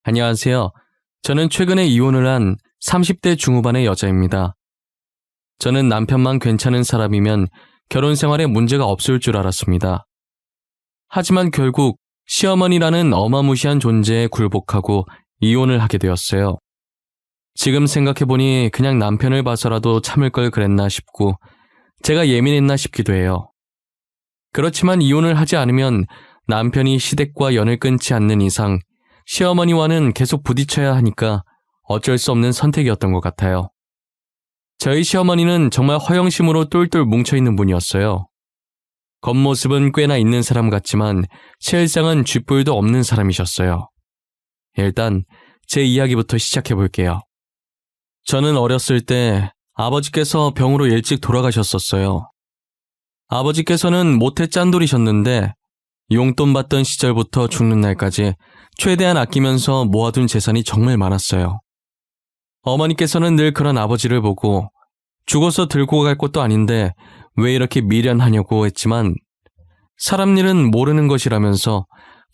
안녕하세요. 저는 최근에 이혼을 한 30대 중후반의 여자입니다. 저는 남편만 괜찮은 사람이면 결혼 생활에 문제가 없을 줄 알았습니다. 하지만 결국 시어머니라는 어마무시한 존재에 굴복하고 이혼을 하게 되었어요. 지금 생각해보니 그냥 남편을 봐서라도 참을 걸 그랬나 싶고 제가 예민했나 싶기도 해요. 그렇지만 이혼을 하지 않으면 남편이 시댁과 연을 끊지 않는 이상 시어머니와는 계속 부딪혀야 하니까 어쩔 수 없는 선택이었던 것 같아요. 저희 시어머니는 정말 허영심으로 똘똘 뭉쳐있는 분이었어요. 겉모습은 꽤나 있는 사람 같지만 실상은 쥐뿔도 없는 사람이셨어요. 일단 제 이야기부터 시작해볼게요. 저는 어렸을 때 아버지께서 병으로 일찍 돌아가셨었어요. 아버지께서는 모태 짠돌이셨는데 용돈 받던 시절부터 죽는 날까지 최대한 아끼면서 모아둔 재산이 정말 많았어요. 어머니께서는 늘 그런 아버지를 보고 죽어서 들고 갈 것도 아닌데 왜 이렇게 미련하냐고 했지만 사람 일은 모르는 것이라면서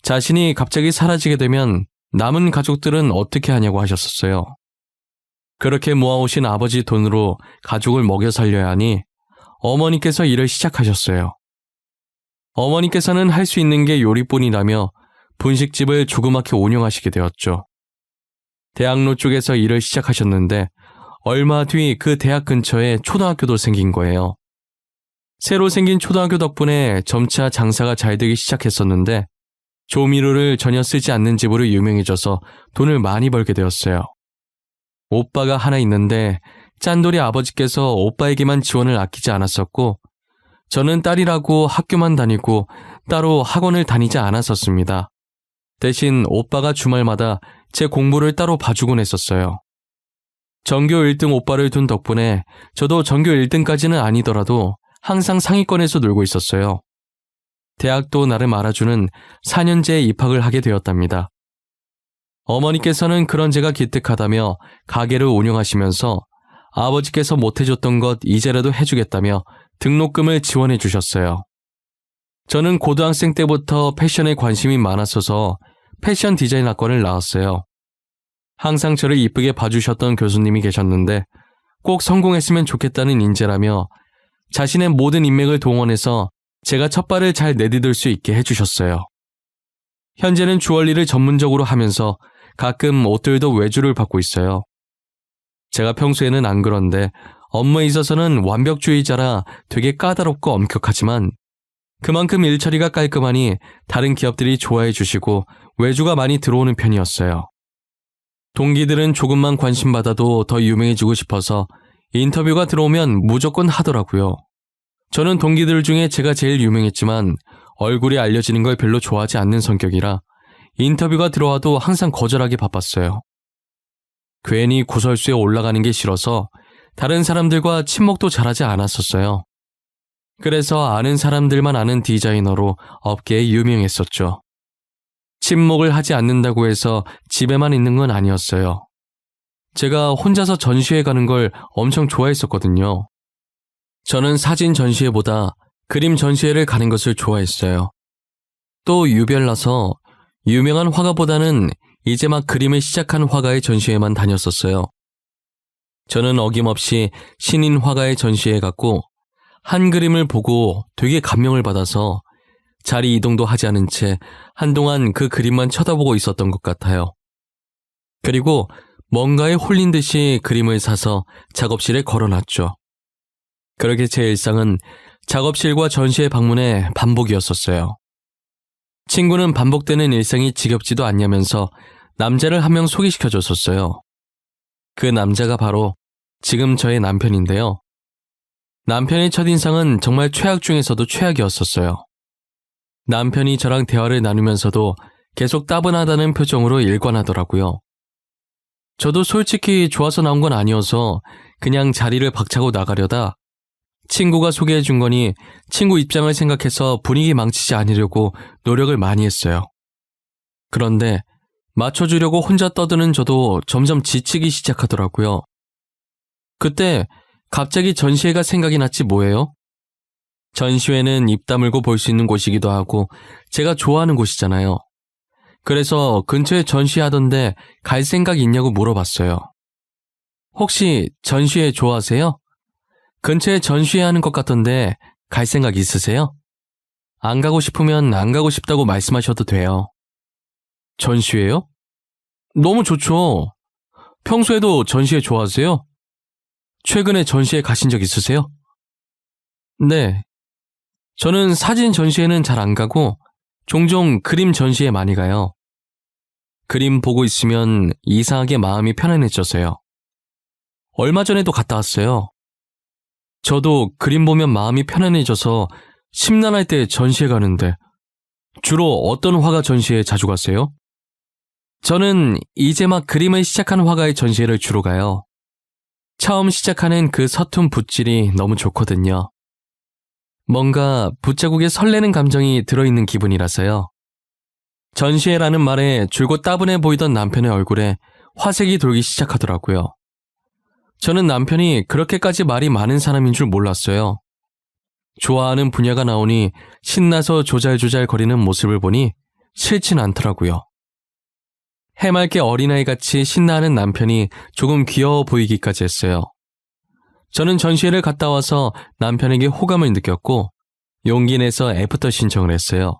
자신이 갑자기 사라지게 되면 남은 가족들은 어떻게 하냐고 하셨었어요. 그렇게 모아오신 아버지 돈으로 가족을 먹여 살려야 하니 어머니께서 일을 시작하셨어요. 어머니께서는 할 수 있는 게 요리뿐이라며 분식집을 조그맣게 운영하시게 되었죠. 대학로 쪽에서 일을 시작하셨는데 얼마 뒤 그 대학 근처에 초등학교도 생긴 거예요. 새로 생긴 초등학교 덕분에 점차 장사가 잘 되기 시작했었는데 조미료를 전혀 쓰지 않는 집으로 유명해져서 돈을 많이 벌게 되었어요. 오빠가 하나 있는데 짠돌이 아버지께서 오빠에게만 지원을 아끼지 않았었고 저는 딸이라고 학교만 다니고 따로 학원을 다니지 않았었습니다. 대신 오빠가 주말마다 제 공부를 따로 봐주곤 했었어요. 전교 1등 오빠를 둔 덕분에 저도 전교 1등까지는 아니더라도 항상 상위권에서 놀고 있었어요. 대학도 나름 알아주는 4년제에 입학을 하게 되었답니다. 어머니께서는 그런 제가 기특하다며 가게를 운영하시면서 아버지께서 못해줬던 것 이제라도 해주겠다며 등록금을 지원해 주셨어요. 저는 고등학생 때부터 패션에 관심이 많았어서 패션 디자인 학과를 나왔어요. 항상 저를 이쁘게 봐주셨던 교수님이 계셨는데 꼭 성공했으면 좋겠다는 인재라며 자신의 모든 인맥을 동원해서 제가 첫발을 잘 내디딜 수 있게 해주셨어요. 현재는 주얼리를 전문적으로 하면서 가끔 옷들도 외주를 받고 있어요. 제가 평소에는 안 그런데 업무에 있어서는 완벽주의자라 되게 까다롭고 엄격하지만 그만큼 일처리가 깔끔하니 다른 기업들이 좋아해 주시고 외주가 많이 들어오는 편이었어요. 동기들은 조금만 관심 받아도 더 유명해지고 싶어서 인터뷰가 들어오면 무조건 하더라고요. 저는 동기들 중에 제가 제일 유명했지만 얼굴이 알려지는 걸 별로 좋아하지 않는 성격이라 인터뷰가 들어와도 항상 거절하기 바빴어요. 괜히 구설수에 올라가는 게 싫어서 다른 사람들과 친목도 잘하지 않았었어요. 그래서 아는 사람들만 아는 디자이너로 업계에 유명했었죠. 친목을 하지 않는다고 해서 집에만 있는 건 아니었어요. 제가 혼자서 전시회 가는 걸 엄청 좋아했었거든요. 저는 사진 전시회보다 그림 전시회를 가는 것을 좋아했어요. 또 유별나서 유명한 화가보다는 이제 막 그림을 시작한 화가의 전시회만 다녔었어요. 저는 어김없이 신인 화가의 전시회에 갔고 한 그림을 보고 되게 감명을 받아서 자리 이동도 하지 않은 채 한동안 그 그림만 쳐다보고 있었던 것 같아요. 그리고 뭔가에 홀린 듯이 그림을 사서 작업실에 걸어놨죠. 그렇게 제 일상은 작업실과 전시회 방문의 반복이었었어요. 친구는 반복되는 일상이 지겹지도 않냐면서 남자를 한 명 소개시켜줬었어요. 그 남자가 바로 지금 저의 남편인데요. 남편의 첫인상은 정말 최악 중에서도 최악이었었어요. 남편이 저랑 대화를 나누면서도 계속 따분하다는 표정으로 일관하더라고요. 저도 솔직히 좋아서 나온 건 아니어서 그냥 자리를 박차고 나가려다 친구가 소개해준 거니 친구 입장을 생각해서 분위기 망치지 않으려고 노력을 많이 했어요. 그런데 맞춰주려고 혼자 떠드는 저도 점점 지치기 시작하더라고요. 그때 갑자기 전시회가 생각이 났지 뭐예요? 전시회는 입 다물고 볼 수 있는 곳이기도 하고 제가 좋아하는 곳이잖아요. 그래서 근처에 전시하던데 갈 생각 있냐고 물어봤어요. 혹시 전시회 좋아하세요? 근처에 전시회 하는 것 같던데 갈 생각 있으세요? 안 가고 싶으면 안 가고 싶다고 말씀하셔도 돼요. 전시회요? 너무 좋죠. 평소에도 전시회 좋아하세요? 최근에 전시회 가신 적 있으세요? 네. 저는 사진 전시회는 잘 안 가고 종종 그림 전시회 많이 가요. 그림 보고 있으면 이상하게 마음이 편안해져서요. 얼마 전에도 갔다 왔어요. 저도 그림 보면 마음이 편안해져서 심란할 때 전시회 가는데 주로 어떤 화가 전시회에 자주 가세요? 저는 이제 막 그림을 시작한 화가의 전시회를 주로 가요. 처음 시작하는 그 서툰 붓질이 너무 좋거든요. 뭔가 붓자국에 설레는 감정이 들어있는 기분이라서요. 전시회라는 말에 줄곧 따분해 보이던 남편의 얼굴에 화색이 돌기 시작하더라고요. 저는 남편이 그렇게까지 말이 많은 사람인 줄 몰랐어요. 좋아하는 분야가 나오니 신나서 조잘조잘 거리는 모습을 보니 싫진 않더라고요. 해맑게 어린아이같이 신나하는 남편이 조금 귀여워 보이기까지 했어요. 저는 전시회를 갔다 와서 남편에게 호감을 느꼈고 용기 내서 애프터 신청을 했어요.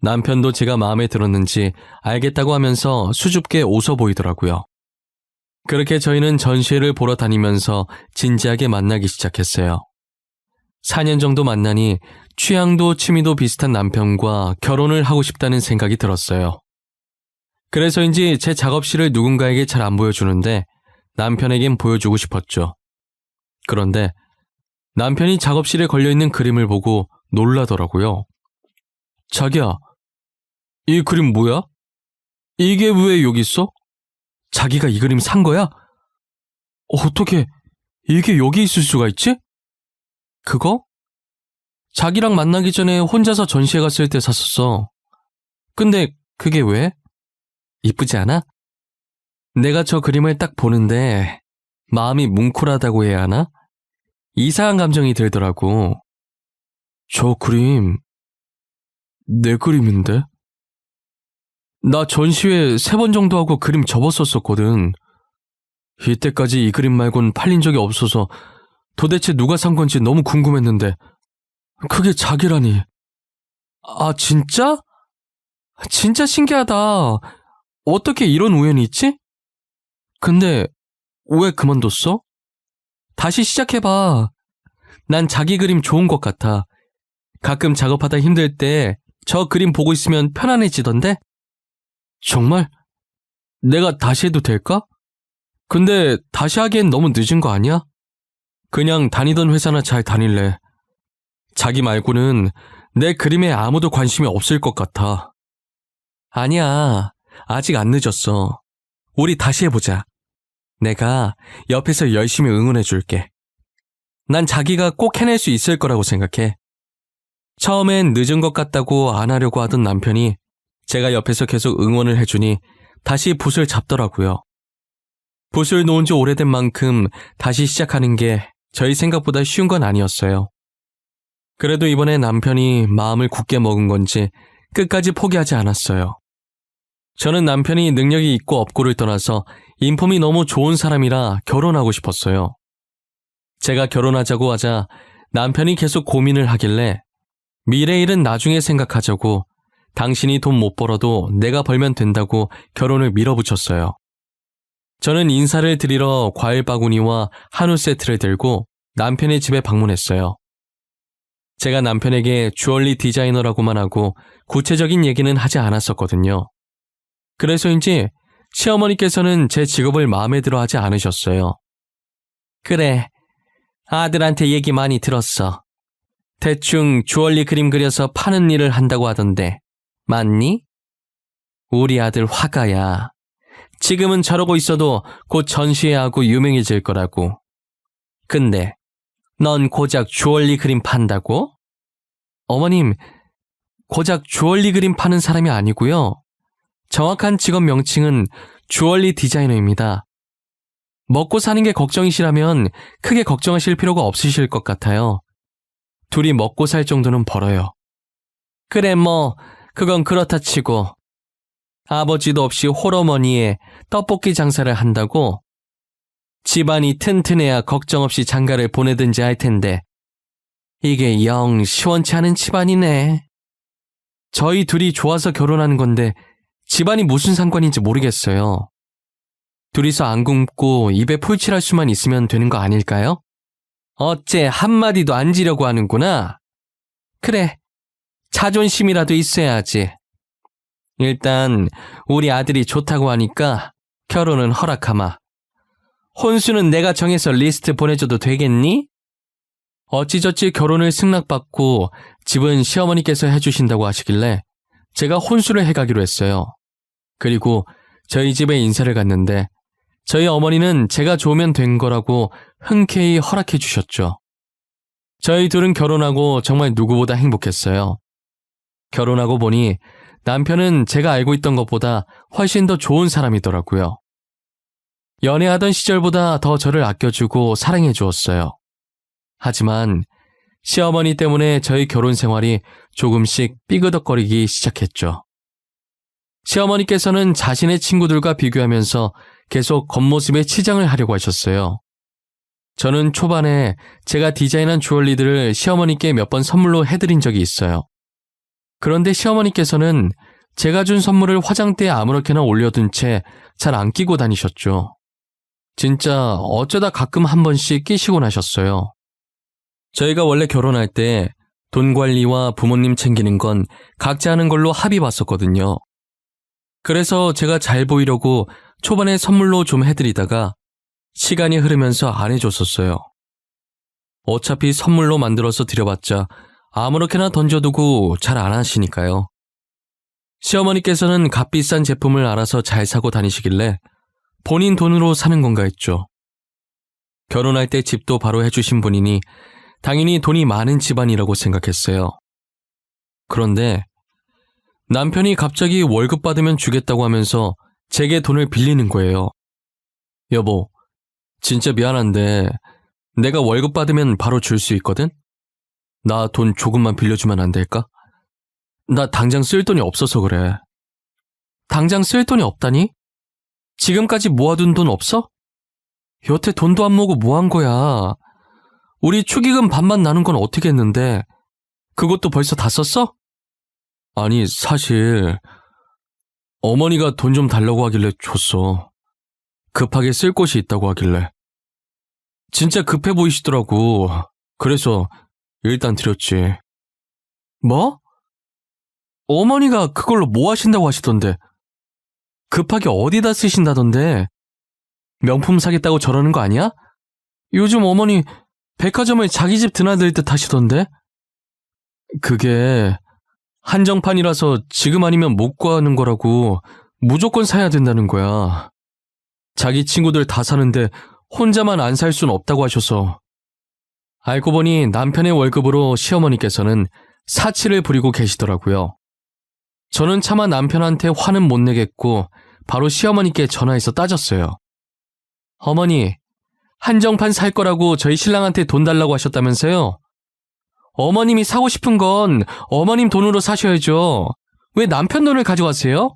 남편도 제가 마음에 들었는지 알겠다고 하면서 수줍게 웃어 보이더라고요. 그렇게 저희는 전시회를 보러 다니면서 진지하게 만나기 시작했어요. 4년 정도 만나니 취향도 취미도 비슷한 남편과 결혼을 하고 싶다는 생각이 들었어요. 그래서인지 제 작업실을 누군가에게 잘 안 보여주는데 남편에겐 보여주고 싶었죠. 그런데 남편이 작업실에 걸려있는 그림을 보고 놀라더라고요. 자기야, 이 그림 뭐야? 이게 왜 여기 있어? 자기가 이 그림 산 거야? 어떻게 이게 여기 있을 수가 있지? 그거? 자기랑 만나기 전에 혼자서 전시회 갔을 때 샀었어. 근데 그게 왜? 이쁘지 않아? 내가 저 그림을 딱 보는데 마음이 뭉클하다고 해야 하나? 이상한 감정이 들더라고. 저 그림 내 그림인데? 나 전시회 3번 정도 하고 그림 접었었거든. 이때까지 이 그림 말곤 팔린 적이 없어서 도대체 누가 산 건지 너무 궁금했는데 그게 자기라니. 아, 진짜? 진짜 신기하다. 어떻게 이런 우연이 있지? 근데 왜 그만뒀어? 다시 시작해봐. 난 자기 그림 좋은 것 같아. 가끔 작업하다 힘들 때 저 그림 보고 있으면 편안해지던데? 정말? 내가 다시 해도 될까? 근데 다시 하기엔 너무 늦은 거 아니야? 그냥 다니던 회사나 잘 다닐래. 자기 말고는 내 그림에 아무도 관심이 없을 것 같아. 아니야. 아직 안 늦었어. 우리 다시 해보자. 내가 옆에서 열심히 응원해줄게. 난 자기가 꼭 해낼 수 있을 거라고 생각해. 처음엔 늦은 것 같다고 안 하려고 하던 남편이 제가 옆에서 계속 응원을 해주니 다시 붓을 잡더라고요. 붓을 놓은 지 오래된 만큼 다시 시작하는 게 저희 생각보다 쉬운 건 아니었어요. 그래도 이번에 남편이 마음을 굳게 먹은 건지 끝까지 포기하지 않았어요. 저는 남편이 능력이 있고 없고를 떠나서 인품이 너무 좋은 사람이라 결혼하고 싶었어요. 제가 결혼하자고 하자 남편이 계속 고민을 하길래 미래 일은 나중에 생각하자고 당신이 돈 못 벌어도 내가 벌면 된다고 결혼을 밀어붙였어요. 저는 인사를 드리러 과일 바구니와 한우 세트를 들고 남편의 집에 방문했어요. 제가 남편에게 주얼리 디자이너라고만 하고 구체적인 얘기는 하지 않았었거든요. 그래서인지 시어머니께서는 제 직업을 마음에 들어 하지 않으셨어요. 그래, 아들한테 얘기 많이 들었어. 대충 주얼리 그림 그려서 파는 일을 한다고 하던데 맞니? 우리 아들 화가야. 지금은 저러고 있어도 곧 전시회하고 유명해질 거라고. 근데 넌 고작 주얼리 그림 판다고? 어머님, 고작 주얼리 그림 파는 사람이 아니고요. 정확한 직업 명칭은 주얼리 디자이너입니다. 먹고 사는 게 걱정이시라면 크게 걱정하실 필요가 없으실 것 같아요. 둘이 먹고 살 정도는 벌어요. 그래, 그건 그렇다 치고 아버지도 없이 홀어머니에 떡볶이 장사를 한다고? 집안이 튼튼해야 걱정 없이 장가를 보내든지 할 텐데 이게 영 시원치 않은 집안이네. 저희 둘이 좋아서 결혼한 건데 집안이 무슨 상관인지 모르겠어요. 둘이서 안 굶고 입에 풀칠할 수만 있으면 되는 거 아닐까요? 어째 한마디도 안 지려고 하는구나. 그래, 자존심이라도 있어야지. 일단 우리 아들이 좋다고 하니까 결혼은 허락하마. 혼수는 내가 정해서 리스트 보내줘도 되겠니? 어찌저찌 결혼을 승낙받고 집은 시어머니께서 해주신다고 하시길래 제가 혼수를 해가기로 했어요. 그리고 저희 집에 인사를 갔는데 저희 어머니는 제가 좋으면 된 거라고 흔쾌히 허락해 주셨죠. 저희 둘은 결혼하고 정말 누구보다 행복했어요. 결혼하고 보니 남편은 제가 알고 있던 것보다 훨씬 더 좋은 사람이더라고요. 연애하던 시절보다 더 저를 아껴주고 사랑해 주었어요. 하지만 시어머니 때문에 저희 결혼 생활이 조금씩 삐그덕거리기 시작했죠. 시어머니께서는 자신의 친구들과 비교하면서 계속 겉모습에 치장을 하려고 하셨어요. 저는 초반에 제가 디자인한 주얼리들을 시어머니께 몇 번 선물로 해드린 적이 있어요. 그런데 시어머니께서는 제가 준 선물을 화장대에 아무렇게나 올려둔 채 잘 안 끼고 다니셨죠. 진짜 어쩌다 가끔 한 번씩 끼시곤 하셨어요. 저희가 원래 결혼할 때 돈 관리와 부모님 챙기는 건 각자 하는 걸로 합의 봤었거든요. 그래서 제가 잘 보이려고 초반에 선물로 좀 해드리다가 시간이 흐르면서 안 해줬었어요. 어차피 선물로 만들어서 드려봤자 아무렇게나 던져두고 잘 안 하시니까요. 시어머니께서는 값비싼 제품을 알아서 잘 사고 다니시길래 본인 돈으로 사는 건가 했죠. 결혼할 때 집도 바로 해주신 분이니 당연히 돈이 많은 집안이라고 생각했어요. 그런데 남편이 갑자기 월급 받으면 주겠다고 하면서 제게 돈을 빌리는 거예요. 여보, 진짜 미안한데 내가 월급 받으면 바로 줄 수 있거든? 나 돈 조금만 빌려주면 안 될까? 나 당장 쓸 돈이 없어서 그래. 당장 쓸 돈이 없다니? 지금까지 모아둔 돈 없어? 여태 돈도 안 모으고 뭐 한 거야? 우리 축의금 반만 나눈 건 어떻게 했는데 그것도 벌써 다 썼어? 아니, 사실 어머니가 돈 좀 달라고 하길래 줬어. 급하게 쓸 곳이 있다고 하길래. 진짜 급해 보이시더라고. 그래서 일단 드렸지. 뭐? 어머니가 그걸로 뭐 하신다고 하시던데. 급하게 어디다 쓰신다던데. 명품 사겠다고 저러는 거 아니야? 요즘 어머니 백화점을 자기 집 드나들 듯 하시던데. 그게 한정판이라서 지금 아니면 못 구하는 거라고 무조건 사야 된다는 거야. 자기 친구들 다 사는데 혼자만 안 살 순 없다고 하셔서. 알고 보니 남편의 월급으로 시어머니께서는 사치를 부리고 계시더라고요. 저는 차마 남편한테 화는 못 내겠고 바로 시어머니께 전화해서 따졌어요. 어머니, 한정판 살 거라고 저희 신랑한테 돈 달라고 하셨다면서요? 어머님이 사고 싶은 건 어머님 돈으로 사셔야죠. 왜 남편 돈을 가져가세요?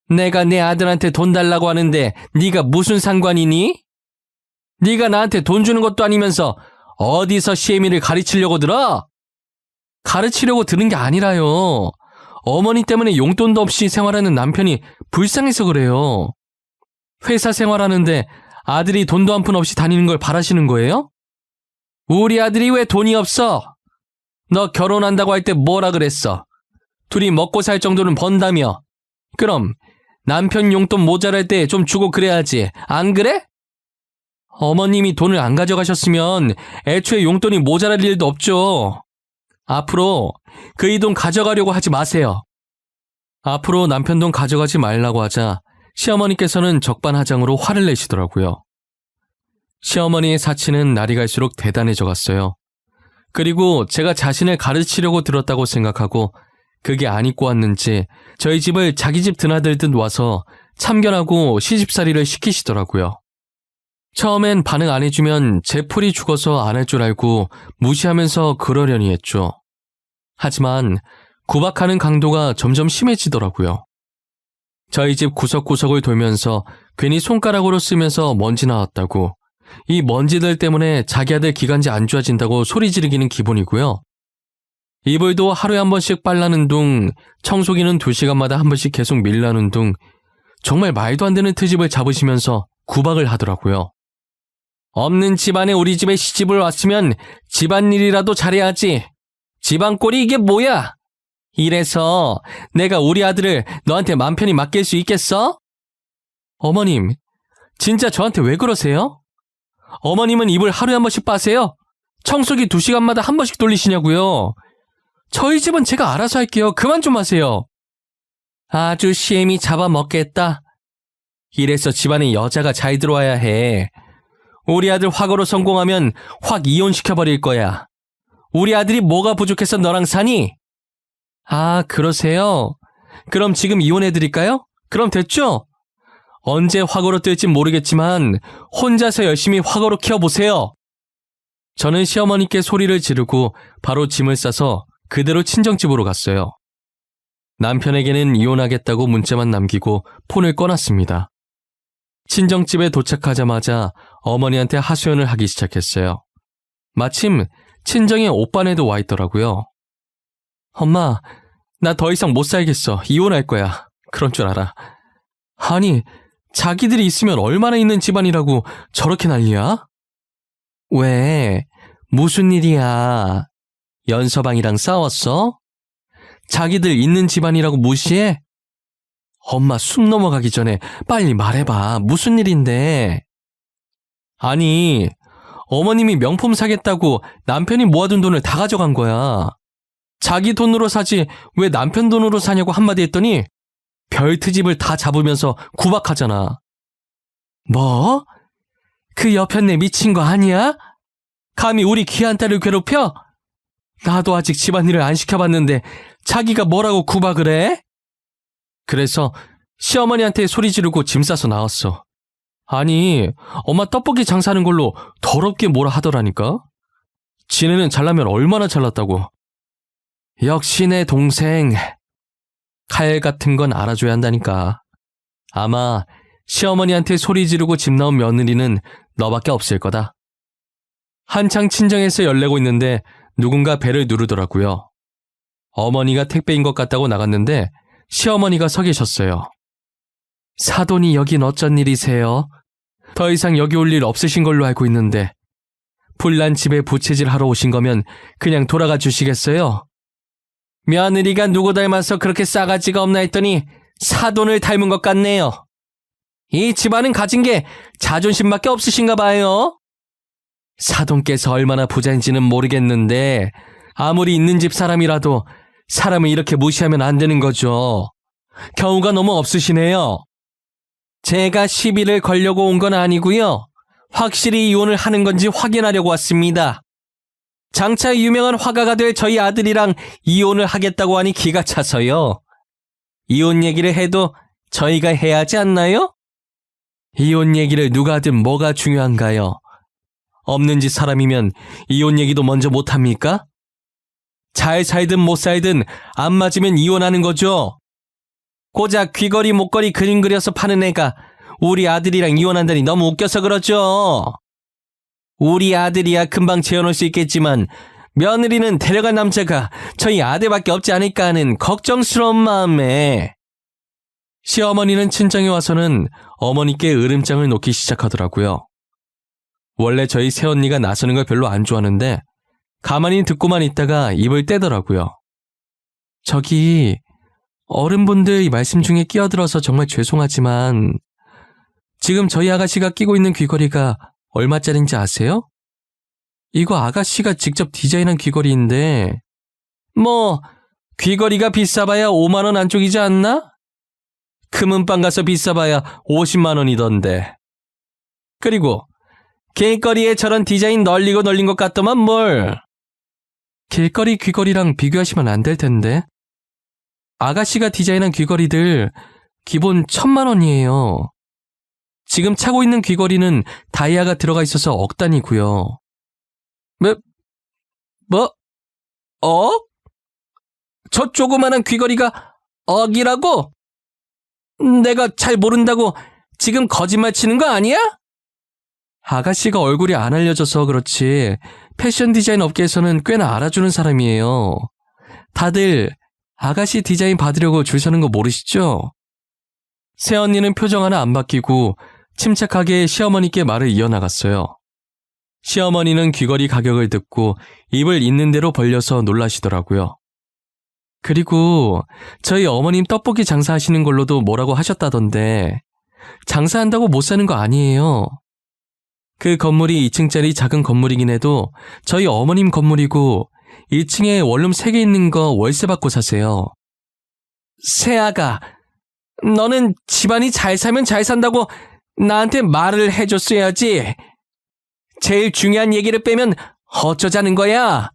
내가 내 아들한테 돈 달라고 하는데 네가 무슨 상관이니? 네가 나한테 돈 주는 것도 아니면서 어디서 시애미를 가르치려고 들어? 가르치려고 드는 게 아니라요. 어머니 때문에 용돈도 없이 생활하는 남편이 불쌍해서 그래요. 회사 생활하는데 아들이 돈도 한 푼 없이 다니는 걸 바라시는 거예요? 우리 아들이 왜 돈이 없어? 너 결혼한다고 할 때 뭐라 그랬어? 둘이 먹고 살 정도는 번다며. 그럼 남편 용돈 모자랄 때 좀 주고 그래야지. 안 그래? 어머님이 돈을 안 가져가셨으면 애초에 용돈이 모자랄 일도 없죠. 앞으로 그 돈 가져가려고 하지 마세요. 앞으로 남편 돈 가져가지 말라고 하자 시어머니께서는 적반하장으로 화를 내시더라고요. 시어머니의 사치는 날이 갈수록 대단해져 갔어요. 그리고 제가 자신을 가르치려고 들었다고 생각하고 그게 안 입고 왔는지 저희 집을 자기 집 드나들듯 와서 참견하고 시집살이를 시키시더라고요. 처음엔 반응 안 해주면 제 풀이 죽어서 안 할 줄 알고 무시하면서 그러려니 했죠. 하지만 구박하는 강도가 점점 심해지더라고요. 저희 집 구석구석을 돌면서 괜히 손가락으로 쓰면서 먼지 나왔다고, 이 먼지들 때문에 자기 아들 기관지 안 좋아진다고 소리 지르기는 기본이고요. 이불도 하루에 한 번씩 빨라는 둥, 청소기는 2시간마다 한 번씩 계속 밀라는 둥, 정말 말도 안 되는 트집을 잡으시면서 구박을 하더라고요. 없는 집안에 우리 집에 시집을 왔으면 집안일이라도 잘해야지. 집안꼴이 이게 뭐야? 이래서 내가 우리 아들을 너한테 맘 편히 맡길 수 있겠어? 어머님, 진짜 저한테 왜 그러세요? 어머님은 이불 하루에 한 번씩 빠세요? 청소기 2시간마다 한 번씩 돌리시냐고요? 저희 집은 제가 알아서 할게요. 그만 좀 하세요. 아주 시엠이 잡아먹겠다. 이래서 집안에 여자가 잘 들어와야 해. 우리 아들 화거로 성공하면 확 이혼시켜버릴 거야. 우리 아들이 뭐가 부족해서 너랑 사니? 아, 그러세요? 그럼 지금 이혼해드릴까요? 그럼 됐죠? 언제 화거로 뜰진 모르겠지만 혼자서 열심히 화거로 키워보세요. 저는 시어머니께 소리를 지르고 바로 짐을 싸서 그대로 친정집으로 갔어요. 남편에게는 이혼하겠다고 문자만 남기고 폰을 꺼놨습니다. 친정집에 도착하자마자 어머니한테 하소연을 하기 시작했어요. 마침 친정에 오빠네도 와 있더라고요. 엄마, 나 더 이상 못 살겠어. 이혼할 거야. 그런 줄 알아. 아니, 자기들이 있으면 얼마나 있는 집안이라고 저렇게 난리야? 왜? 무슨 일이야? 연서방이랑 싸웠어? 자기들 있는 집안이라고 무시해? 엄마 숨 넘어가기 전에 빨리 말해봐. 무슨 일인데? 아니, 어머님이 명품 사겠다고 남편이 모아둔 돈을 다 가져간 거야. 자기 돈으로 사지 왜 남편 돈으로 사냐고 한마디 했더니 별 트집을 다 잡으면서 구박하잖아. 뭐? 그 여편네 미친 거 아니야? 감히 우리 귀한 딸을 괴롭혀? 나도 아직 집안일을 안 시켜봤는데 자기가 뭐라고 구박을 해? 그래서 시어머니한테 소리 지르고 짐 싸서 나왔어. 아니, 엄마 떡볶이 장사하는 걸로 더럽게 뭐라 하더라니까? 지네는 잘나면 얼마나 잘났다고. 역시 내 동생. 칼 같은 건 알아줘야 한다니까. 아마 시어머니한테 소리 지르고 집 나온 며느리는 너밖에 없을 거다. 한창 친정에서 열내고 있는데 누군가 배를 누르더라고요. 어머니가 택배인 것 같다고 나갔는데 시어머니가 서 계셨어요. 사돈이 여긴 어쩐 일이세요? 더 이상 여기 올 일 없으신 걸로 알고 있는데 불난 집에 부채질 하러 오신 거면 그냥 돌아가 주시겠어요? 며느리가 누구 닮아서 그렇게 싸가지가 없나 했더니 사돈을 닮은 것 같네요. 이 집안은 가진 게 자존심밖에 없으신가 봐요. 사돈께서 얼마나 부자인지는 모르겠는데 아무리 있는 집 사람이라도 사람을 이렇게 무시하면 안 되는 거죠. 경우가 너무 없으시네요. 제가 시비를 걸려고 온 건 아니고요. 확실히 이혼을 하는 건지 확인하려고 왔습니다. 장차 유명한 화가가 될 저희 아들이랑 이혼을 하겠다고 하니 기가 차서요. 이혼 얘기를 해도 저희가 해야 하지 않나요? 이혼 얘기를 누가 하든 뭐가 중요한가요? 없는 집 사람이면 이혼 얘기도 먼저 못합니까? 잘 살든 못 살든 안 맞으면 이혼하는 거죠. 고작 귀걸이 목걸이 그림 그려서 파는 애가 우리 아들이랑 이혼한다니 너무 웃겨서 그러죠. 우리 아들이야 금방 재혼할 수 있겠지만 며느리는 데려간 남자가 저희 아들밖에 없지 않을까 하는 걱정스러운 마음에. 시어머니는 친정에 와서는 어머니께 으름장을 놓기 시작하더라고요. 원래 저희 새언니가 나서는 걸 별로 안 좋아하는데 가만히 듣고만 있다가 입을 떼더라고요. 저기 어른분들 말씀 중에 끼어들어서 정말 죄송하지만 지금 저희 아가씨가 끼고 있는 귀걸이가 얼마짜린지 아세요? 이거 아가씨가 직접 디자인한 귀걸이인데 뭐 귀걸이가 비싸봐야 5만 원 안쪽이지 않나? 금은방 가서 비싸봐야 50만 원이던데. 그리고 길거리에 저런 디자인 널리고 널린 것 같더만 뭘. 길거리 귀걸이랑 비교하시면 안 될 텐데. 아가씨가 디자인한 귀걸이들 기본 1,000만 원이에요. 지금 차고 있는 귀걸이는 다이아가 들어가 있어서 억 단위고요. 뭐? 억? 저 조그만한 귀걸이가 억이라고? 내가 잘 모른다고 지금 거짓말 치는 거 아니야? 아가씨가 얼굴이 안 알려져서 그렇지 패션 디자인 업계에서는 꽤나 알아주는 사람이에요. 다들 아가씨 디자인 받으려고 줄 서는 거 모르시죠? 새언니는 표정 하나 안 바뀌고 침착하게 시어머니께 말을 이어나갔어요. 시어머니는 귀걸이 가격을 듣고 입을 있는 대로 벌려서 놀라시더라고요. 그리고 저희 어머님 떡볶이 장사하시는 걸로도 뭐라고 하셨다던데 장사한다고 못 사는 거 아니에요. 그 건물이 2층짜리 작은 건물이긴 해도 저희 어머님 건물이고 1층에 원룸 3개 있는 거 월세 받고 사세요. 새아가, 너는 집안이 잘 살면 잘 산다고 나한테 말을 해줬어야지. 제일 중요한 얘기를 빼면 어쩌자는 거야?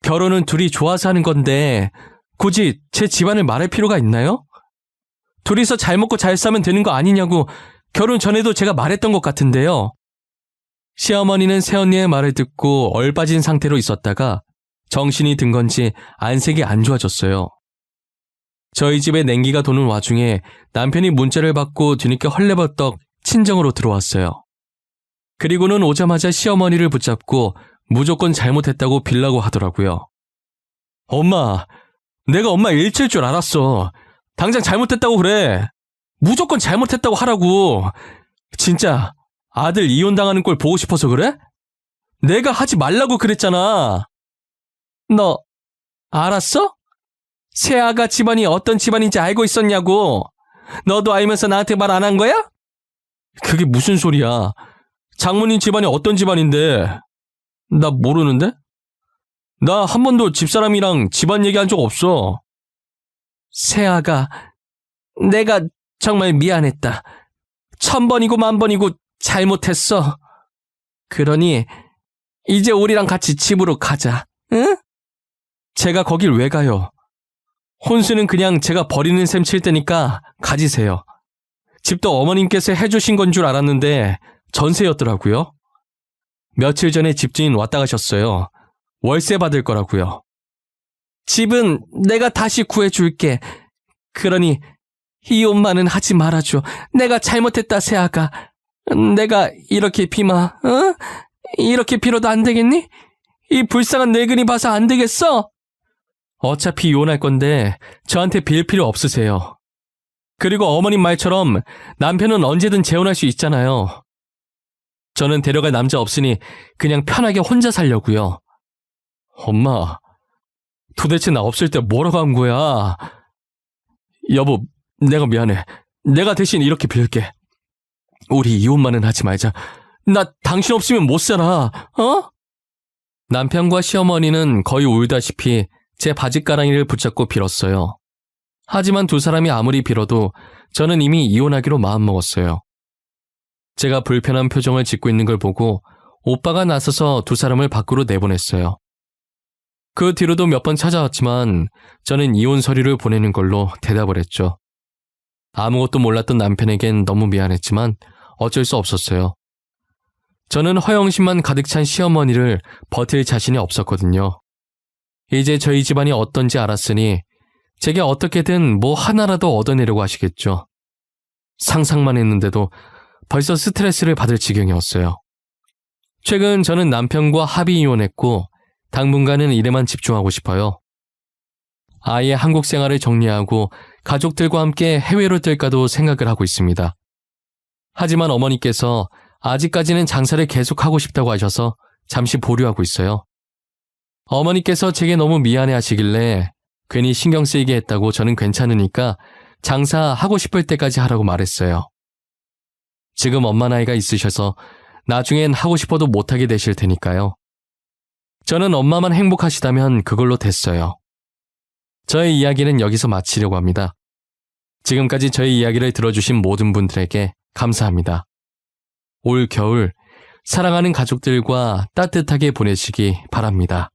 결혼은 둘이 좋아서 하는 건데 굳이 제 집안을 말할 필요가 있나요? 둘이서 잘 먹고 잘 사면 되는 거 아니냐고 결혼 전에도 제가 말했던 것 같은데요. 시어머니는 새언니의 말을 듣고 얼빠진 상태로 있었다가 정신이 든 건지 안색이 안 좋아졌어요. 저희 집에 냉기가 도는 와중에 남편이 문자를 받고 뒤늦게 헐레벌떡 친정으로 들어왔어요. 그리고는 오자마자 시어머니를 붙잡고 무조건 잘못했다고 빌라고 하더라고요. 엄마, 내가 엄마 일칠 줄 알았어. 당장 잘못했다고 그래. 무조건 잘못했다고 하라고. 진짜 아들 이혼당하는 꼴 보고 싶어서 그래? 내가 하지 말라고 그랬잖아. 너 알았어? 새아가 집안이 어떤 집안인지 알고 있었냐고. 너도 알면서 나한테 말 안 한 거야? 그게 무슨 소리야. 장모님 집안이 어떤 집안인데. 나 모르는데? 나 한 번도 집사람이랑 집안 얘기한 적 없어. 새아가, 내가 정말 미안했다. 1000번이고 10,000번이고 잘못했어. 그러니 이제 우리랑 같이 집으로 가자. 응? 제가 거길 왜 가요? 혼수는 그냥 제가 버리는 셈 칠 테니까 가지세요. 집도 어머님께서 해주신 건 줄 알았는데 전세였더라고요. 며칠 전에 집주인 왔다 가셨어요. 월세 받을 거라고요. 집은 내가 다시 구해줄게. 그러니 이혼만은 하지 말아줘. 내가 잘못했다, 새아가. 내가 이렇게 빌어? 이렇게 빌어도 안 되겠니? 이 불쌍한 늙은이 봐서 안 되겠어? 어차피 이혼할 건데 저한테 빌 필요 없으세요. 그리고 어머님 말처럼 남편은 언제든 재혼할 수 있잖아요. 저는 데려갈 남자 없으니 그냥 편하게 혼자 살려고요. 엄마, 도대체 나 없을 때 뭐라고 한 거야? 여보, 내가 미안해. 내가 대신 이렇게 빌게. 우리 이혼만은 하지 말자. 나 당신 없으면 못 살아. 어? 남편과 시어머니는 거의 울다시피 제 바짓가랑이를 붙잡고 빌었어요. 하지만 두 사람이 아무리 빌어도 저는 이미 이혼하기로 마음먹었어요. 제가 불편한 표정을 짓고 있는 걸 보고 오빠가 나서서 두 사람을 밖으로 내보냈어요. 그 뒤로도 몇 번 찾아왔지만 저는 이혼 서류를 보내는 걸로 대답을 했죠. 아무것도 몰랐던 남편에겐 너무 미안했지만 어쩔 수 없었어요. 저는 허영심만 가득 찬 시어머니를 버틸 자신이 없었거든요. 이제 저희 집안이 어떤지 알았으니 제게 어떻게든 뭐 하나라도 얻어내려고 하시겠죠. 상상만 했는데도 벌써 스트레스를 받을 지경이었어요. 최근 저는 남편과 합의 이혼했고 당분간은 일에만 집중하고 싶어요. 아예 한국 생활을 정리하고 가족들과 함께 해외로 뜰까도 생각을 하고 있습니다. 하지만 어머니께서 아직까지는 장사를 계속하고 싶다고 하셔서 잠시 보류하고 있어요. 어머니께서 제게 너무 미안해 하시길래 괜히 신경 쓰이게 했다고 저는 괜찮으니까 장사하고 싶을 때까지 하라고 말했어요. 지금 엄마 나이가 있으셔서 나중엔 하고 싶어도 못하게 되실 테니까요. 저는 엄마만 행복하시다면 그걸로 됐어요. 저의 이야기는 여기서 마치려고 합니다. 지금까지 저의 이야기를 들어주신 모든 분들에게 감사합니다. 올 겨울 사랑하는 가족들과 따뜻하게 보내시기 바랍니다.